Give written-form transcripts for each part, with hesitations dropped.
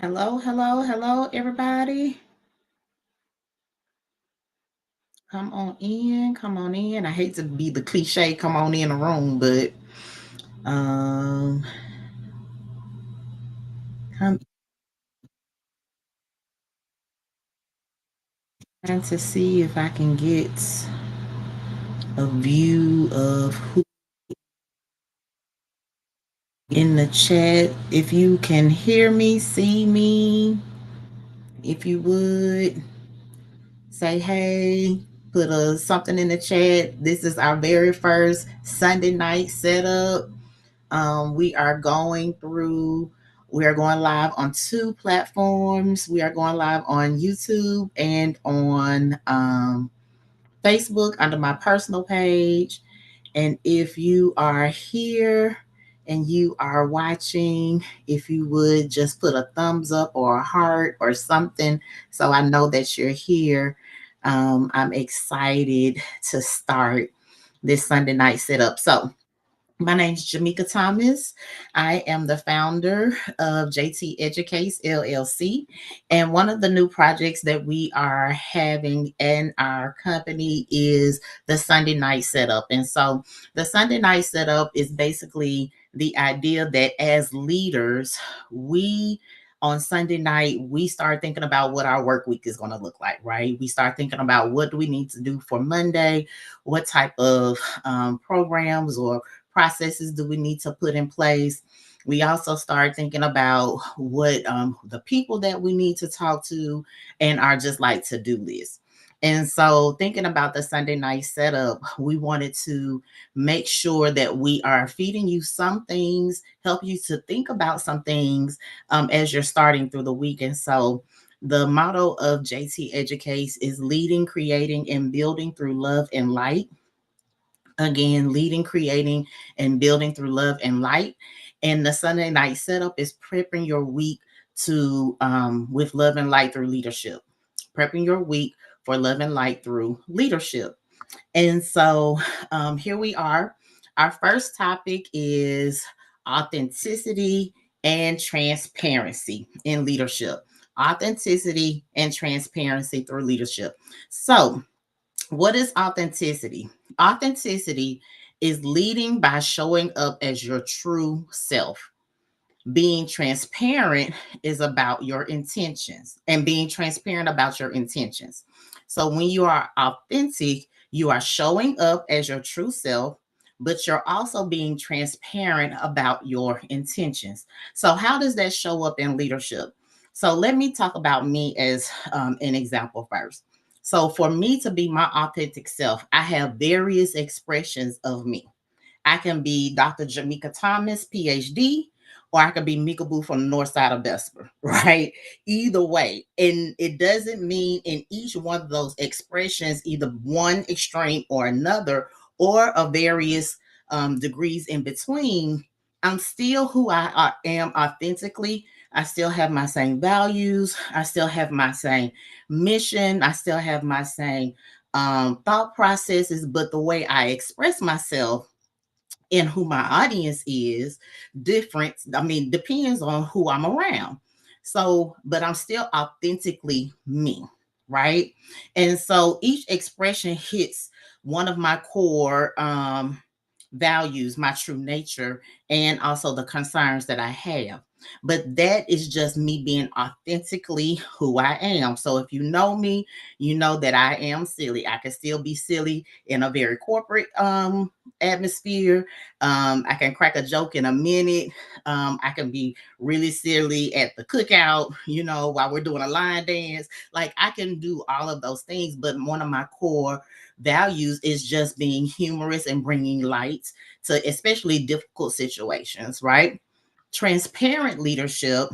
Hello, hello, hello, everybody. Come on in, come on in. I hate to be the cliche, come on in the room, but um, I'm trying to see if I can get a view of who in the chat. If you can hear me, see me, if you would say hey, put something in the chat. This is our very first Sunday night setup. We are going through, we are going live on two platforms. We are going live on YouTube and on Facebook under my personal page. And if you are here and you are watching, if you would just put a thumbs up or a heart or something so I know that you're here. I'm excited to start this Sunday night setup. So, my name is Jamika Thomas. I am the founder of JT Educates LLC. And one of the new projects that we are having in our company is the Sunday night setup. And so the Sunday night setup is basically the idea that as leaders, we on Sunday night, we start thinking about what our work week is going to look like, right? We start thinking about what do we need to do for Monday, what type of programs or processes do we need to put in place. We also start thinking about what the people that we need to talk to and our just like to-do list. And so, thinking about the Sunday night setup, we wanted to make sure that we are feeding you some things, help you to think about some things as you're starting through the week. And so, the motto of JT Educates is leading, creating, and building through love and light. Again, leading, creating, and building through love and light. And the Sunday night setup is prepping your week to with love and light through leadership. Prepping your week for love and light through leadership. And so here we are. Our first topic is authenticity and transparency in leadership. Authenticity and transparency through leadership. So, what is authenticity? Authenticity is leading by showing up as your true self. Being transparent is about your intentions and being transparent about your intentions. So when you are authentic, you are showing up as your true self, but you're also being transparent about your intentions. So, how does that show up in leadership? So, let me talk about me as an example first. So, for me to be my authentic self, I have various expressions of me. I can be Dr. Jamika Thomas, PhD, or I could be Mika Boo from the north side of Vesper, right? Either way. And it doesn't mean in each one of those expressions, either one extreme or another, or a various degrees in between. I'm still who I am authentically. I still have my same values. I still have my same mission. I still have my same thought processes, but the way I express myself and who my audience is different. I mean, depends on who I'm around. So, but I'm still authentically me, right? And so each expression hits one of my core values, my true nature, and also the concerns that I have. But that is just me being authentically who I am. So if you know me, you know that I am silly. I can still be silly in a very corporate atmosphere. I can crack a joke in a minute. I can be really silly at the cookout, while we're doing a line dance. Like I can do all of those things, but one of my core values is just being humorous and bringing light to especially difficult situations, right? Transparent leadership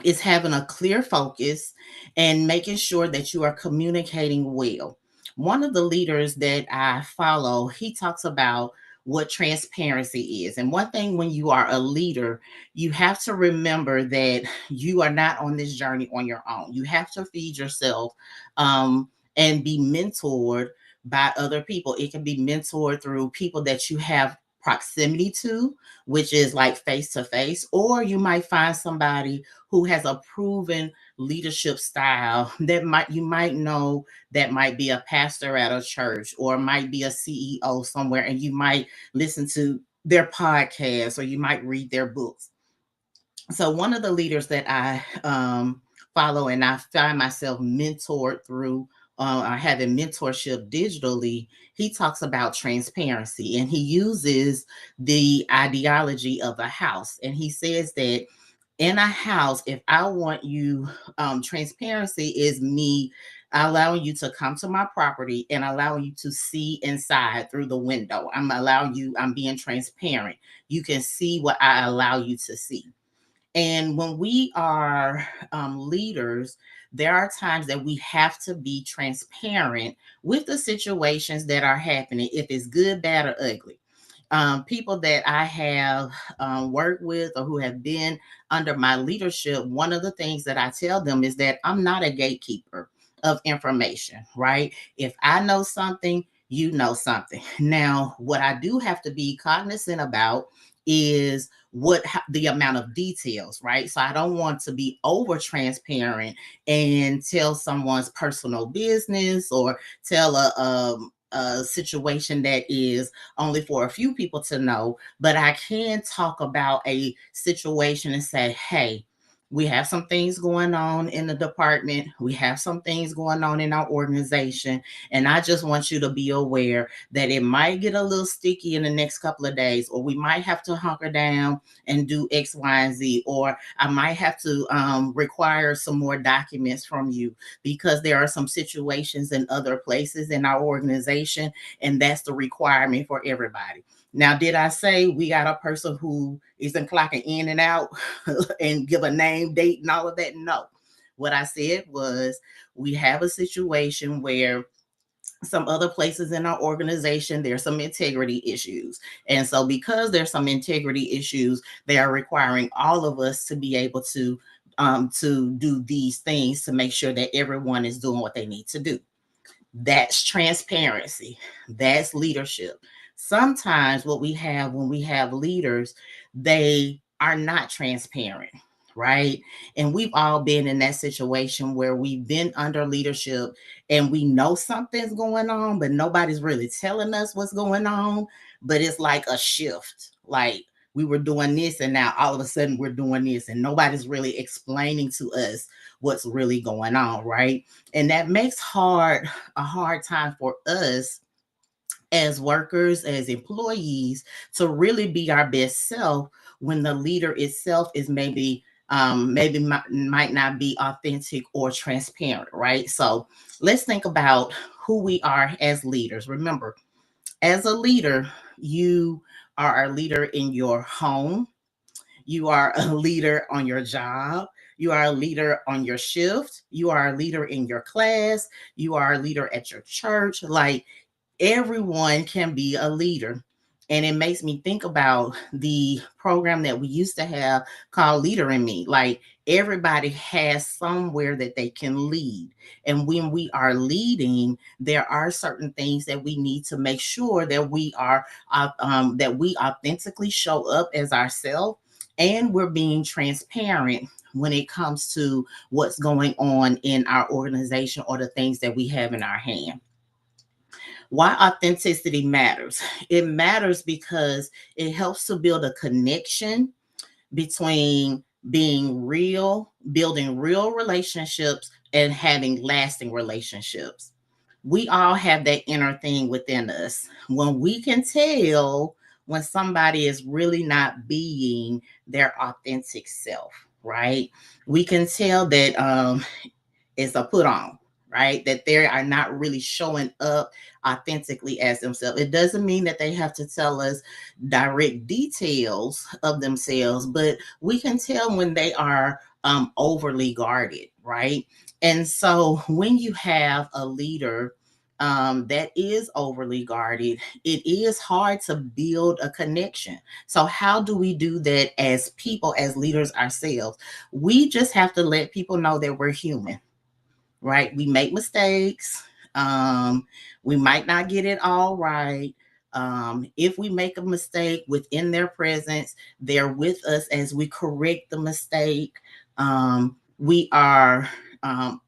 is having a clear focus and making sure that you are communicating well. One of the leaders that I follow, he talks about what transparency is. And one thing when you are a leader, you have to remember that you are not on this journey on your own. You have to feed yourself and be mentored by other people. It can be mentored through people that you have proximity to, which is like face to face, or you might find somebody who has a proven leadership style that you might know, that might be a pastor at a church or might be a CEO somewhere, and you might listen to their podcast or you might read their books. So one of the leaders that I follow and I find myself mentored through, having mentorship digitally, he talks about transparency, and he uses the ideology of a house. And he says that in a house, if I want you, transparency is me allowing you to come to my property and allowing you to see inside through the window. I'm being transparent. You can see what I allow you to see. And when we are leaders, there are times that we have to be transparent with the situations that are happening, if it's good, bad, or ugly. People that I have worked with or who have been under my leadership, one of the things that I tell them is that I'm not a gatekeeper of information, right? If I know something, you know something. Now, what I do have to be cognizant about is the amount of details, right? So I don't want to be over transparent and tell someone's personal business or tell a situation that is only for a few people to know, but I can talk about a situation and say, hey, we have some things going on in the department. We have some things going on in our organization. And I just want you to be aware that it might get a little sticky in the next couple of days, or we might have to hunker down and do X, Y, and Z, or I might have to require some more documents from you because there are some situations in other places in our organization, and that's the requirement for everybody. Now, did I say we got a person who isn't clocking in and out and give a name, date, and all of that? No. What I said was we have a situation where some other places in our organization, there's some integrity issues. And so because there's some integrity issues, they are requiring all of us to be able to do these things to make sure that everyone is doing what they need to do. That's transparency. That's leadership. Sometimes what we have when we have leaders, they are not transparent, right? And we've all been in that situation where we've been under leadership and we know something's going on, but nobody's really telling us what's going on. But it's like a shift. Like we were doing this and now all of a sudden we're doing this, and nobody's really explaining to us what's really going on, right? And that makes a hard time for us as workers, as employees, to really be our best self when the leader itself is might not be authentic or transparent, right? So let's think about who we are as leaders. Remember, as a leader, you are a leader in your home, you are a leader on your job. You are a leader on your shift. You are a leader in your class. You are a leader at your church. Like everyone can be a leader. And it makes me think about the program that we used to have called Leader in Me. Like everybody has somewhere that they can lead. And when we are leading, there are certain things that we need to make sure that that we authentically show up as ourselves, and we're being transparent when it comes to what's going on in our organization or the things that we have in our hand. Why authenticity matters? It matters because it helps to build a connection between being real, building real relationships, and having lasting relationships. We all have that inner thing within us. When we can tell when somebody is really not being their authentic self, right? We can tell that it's a put on, right? That they are not really showing up authentically as themselves. It doesn't mean that they have to tell us direct details of themselves, but we can tell when they are overly guarded, right? And so when you have a leader that is overly guarded, it is hard to build a connection. So, how do we do that as people, as leaders ourselves? We just have to let people know that we're human, right? We make mistakes. Um, we might not get it all right, If we make a mistake within their presence, they're with us as we correct the mistake. We are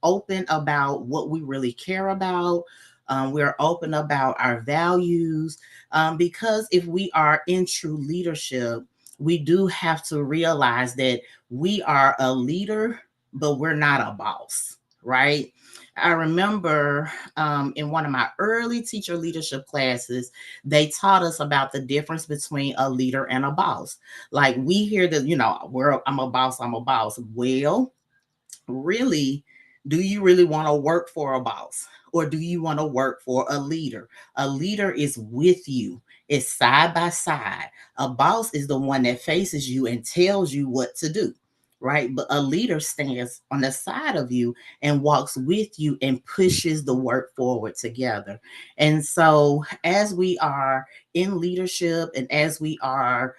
open about what we really care about. We're open about our values, because if we are in true leadership, we do have to realize that we are a leader, but we're not a boss, right? I remember in one of my early teacher leadership classes, they taught us about the difference between a leader and a boss. Like we hear that, I'm a boss, I'm a boss. Well, really, do you really want to work for a boss, or do you want to work for a leader? A leader is with you, it's side by side. A boss is the one that faces you and tells you what to do, right? But a leader stands on the side of you and walks with you and pushes the work forward together. And so as we are in leadership and as we are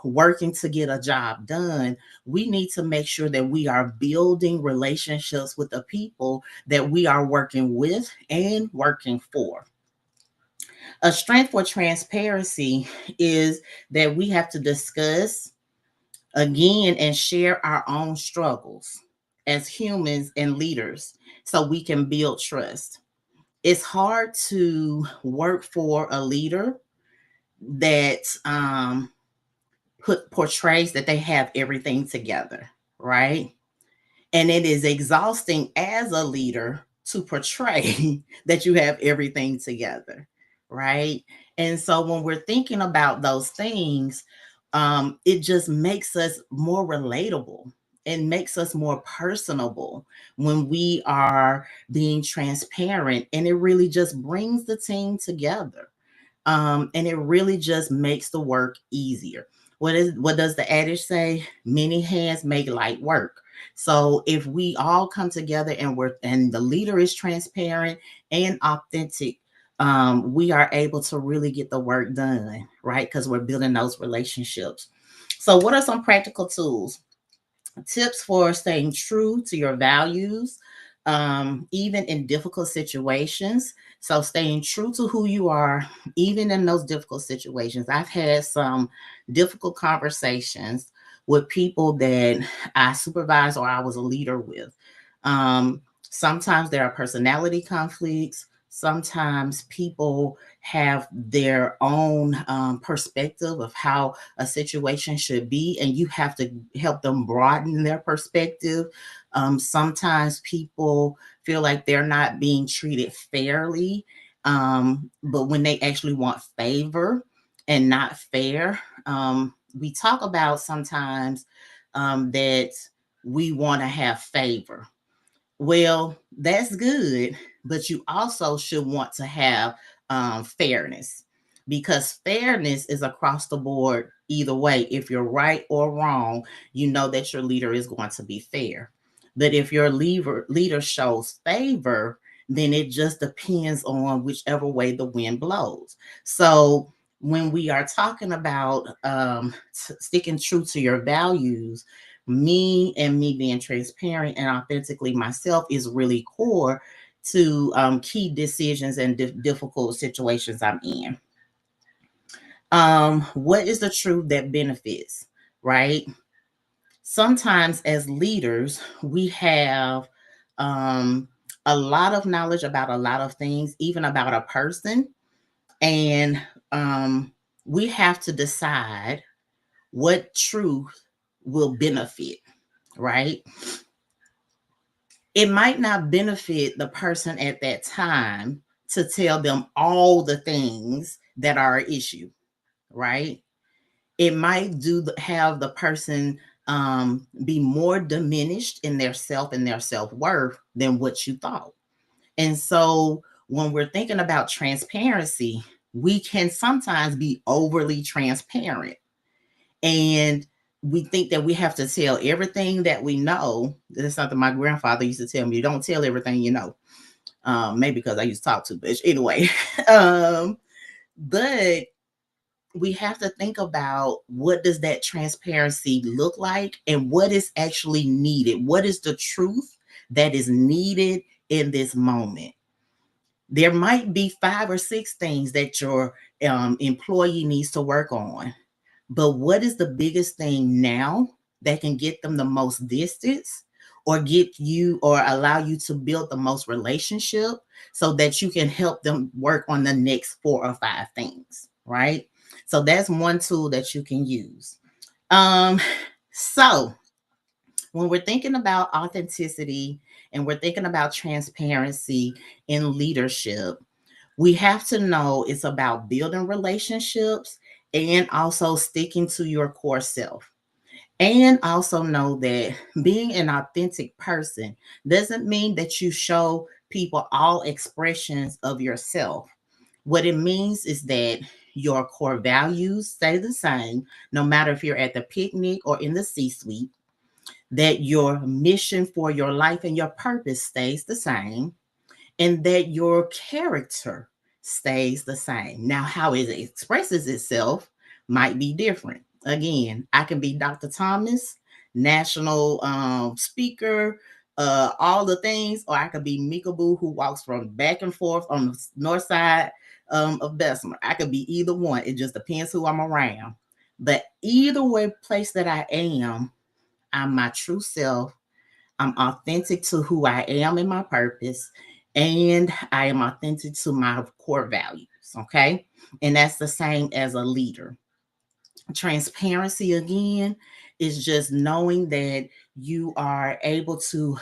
working to get a job done, we need to make sure that we are building relationships with the people that we are working with and working for. A strength for transparency is that we have to discuss again and share our own struggles as humans and leaders so we can build trust. It's hard to work for a leader that portrays that they have everything together, right? And it is exhausting as a leader to portray that you have everything together, right? And so when we're thinking about those things, it just makes us more relatable and makes us more personable when we are being transparent. And it really just brings the team together. And it really just makes the work easier. What does the adage say? Many hands make light work. So if we all come together and the leader is transparent and authentic, we are able to really get the work done, right? Because we're building those relationships. So what are some practical tools? Tips for staying true to your values, even in difficult situations. So, staying true to who you are, even in those difficult situations. I've had some difficult conversations with people that I supervised or I was a leader with. Sometimes there are personality conflicts. Sometimes people have their own perspective of how a situation should be, and you have to help them broaden their perspective. Sometimes people feel like they're not being treated fairly, but when they actually want favor and not fair, we talk about sometimes that we want to have favor. Well, that's good, but you also should want to have fairness, because fairness is across the board either way. If you're right or wrong, you know that your leader is going to be fair. But if your leader shows favor, then it just depends on whichever way the wind blows. So when we are talking about sticking true to your values, me being transparent and authentically myself is really core to key decisions and difficult situations I'm in. What is the truth that benefits, right? Sometimes as leaders, we have um, a lot of knowledge about a lot of things, even about a person. And we have to decide what truth will benefit, right? It might not benefit the person at that time to tell them all the things that are an issue, right? It might have the person be more diminished in their self and their self-worth than what you thought. And so when we're thinking about transparency, we can sometimes be overly transparent, and we think that we have to tell everything that we know. That's something my grandfather used to tell me: don't tell everything you know. Maybe because I used to talk too much anyway. um, but we have to think about, what does that transparency look like and what is actually needed? What is the truth that is needed in this moment? There might be 5 or 6 things that your employee needs to work on, but what is the biggest thing now that can get them the most distance or get you or allow you to build the most relationship so that you can help them work on the next 4 or 5 things, right? So that's one tool that you can use. Um, so when we're thinking about authenticity and we're thinking about transparency in leadership, we have to know it's about building relationships and also sticking to your core self. And also know that being an authentic person doesn't mean that you show people all expressions of yourself. What it means is that your core values stay the same, no matter if you're at the picnic or in the C suite, that your mission for your life and your purpose stays the same, and that your character stays the same. Now, how it expresses itself might be different. Again, I can be Dr. Thomas, national speaker, all the things, or I could be Mika Boo, who walks from back and forth on the north side of Bessemer. I could be either one. It just depends who I'm around. But either way, place that I am, I'm my true self. I'm authentic to who I am and my purpose, and I am authentic to my core values. Okay. And that's the same as a leader. Transparency, again, is just knowing that you are able to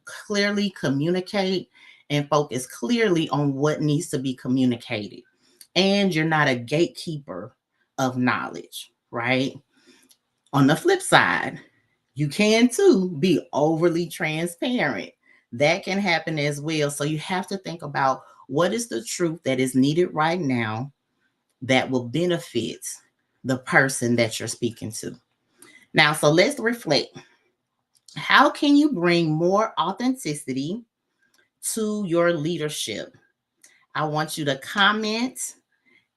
clearly communicate and focus clearly on what needs to be communicated. And you're not a gatekeeper of knowledge, right? On the flip side, you can too be overly transparent. That can happen as well. So you have to think about what is the truth that is needed right now that will benefit the person that you're speaking to. Now, so let's reflect. How can you bring more authenticity to your leadership? I want you to comment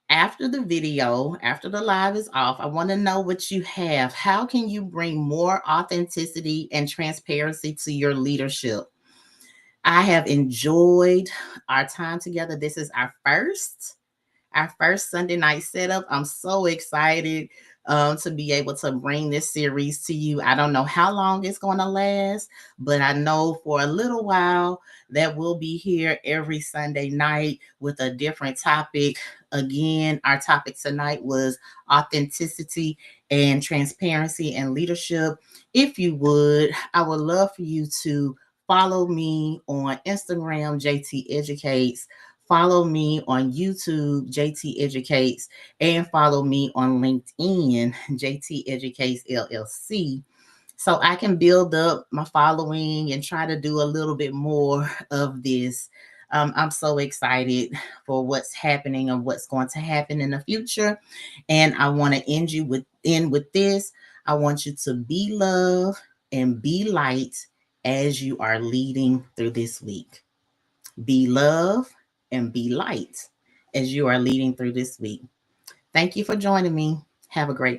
after the video, after the live is off. I want to know what you have. How can you bring more authenticity and transparency to your leadership? I have enjoyed our time together. This is our first Sunday night setup. I'm so excited to be able to bring this series to you. I don't know how long it's going to last, but I know for a little while that we'll be here every Sunday night with a different topic. Again, our topic tonight was authenticity and transparency and leadership. If you would, I would love for you to follow me on Instagram, JT Educates. Follow me on YouTube, JT Educates, and follow me on LinkedIn, JT Educates LLC, so I can build up my following and try to do a little bit more of this. I'm so excited for what's happening and what's going to happen in the future. And I want to end with this. I want you to be love and be light as you are leading through this week. Be love and be light as you are leading through this week. Thank you for joining me. Have a great